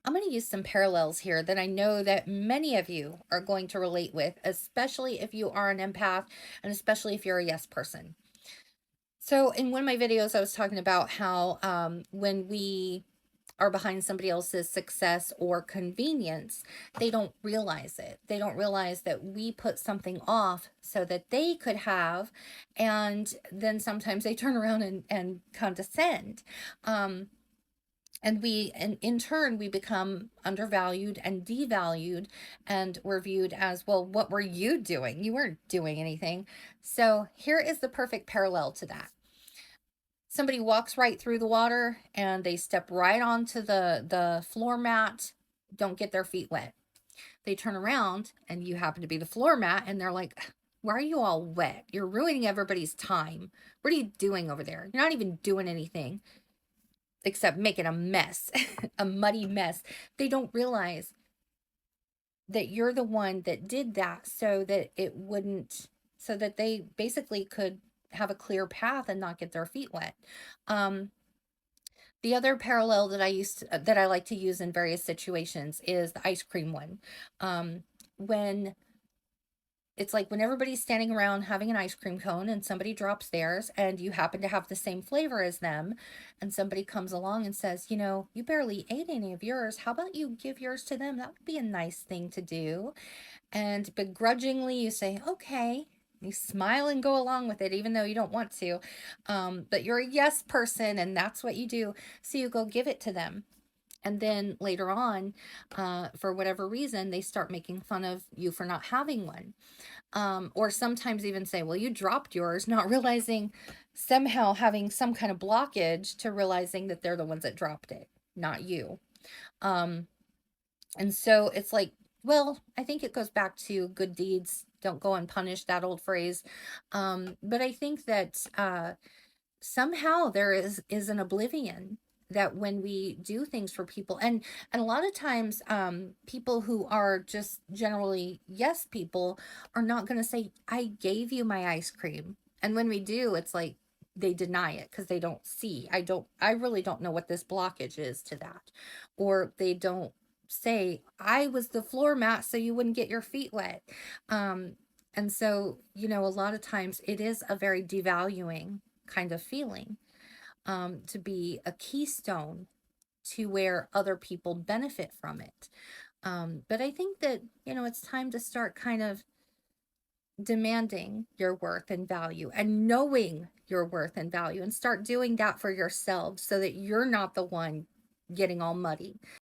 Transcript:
I'm going to use some parallels here that I know that many of you are going to relate with, especially if you are an empath and especially if you're a yes person. So, in one of my videos, I was talking about how when we are behind somebody else's success or convenience, they don't realize it. They don't realize that we put something off so that they could have, and then sometimes they turn around and condescend. Um, and in turn we become undervalued and devalued, and we're viewed as, well, what were you doing? You weren't doing anything. So here is the perfect parallel to that. Somebody walks right through the water and they step right onto the floor mat, don't get their feet wet. They turn around and you happen to be the floor mat, and they're like, why are you all wet? You're ruining everybody's time. What are you doing over there? You're not even doing anything except making a mess, a muddy mess. They don't realize that you're the one that did that so that it wouldn't, so that they basically could have a clear path and not get their feet wet. Um, the other parallel that that I like to use in various situations is the ice cream one. When It's like when everybody's standing around having an ice cream cone and somebody drops theirs and you happen to have the same flavor as them, and somebody comes along and says, you barely ate any of yours. How about you give yours to them? That would be a nice thing to do. And begrudgingly you say, okay. You smile and go along with it, even though you don't want to. But you're a yes person and that's what you do. So you go give it to them. And then later on, for whatever reason, they start making fun of you for not having one, or sometimes even say, well, you dropped yours, not realizing, somehow having some kind of blockage to realizing that they're the ones that dropped it, not you. Um, and so it's like, well, I think it goes back to good deeds don't go unpunished, that old phrase. But I think that somehow there is an oblivion that when we do things for people, and a lot of times people who are just generally yes people are not going to say, I gave you my ice cream. And when we do, it's like they deny it because they don't see, I really don't know what this blockage is to that. Or they don't say, I was the floor mat so you wouldn't get your feet wet. And so, a lot of times it is a very devaluing kind of feeling, to be a keystone to where other people benefit from it. But I think that, it's time to start kind of demanding your worth and value and knowing your worth and value, and start doing that for yourself so that you're not the one getting all muddy.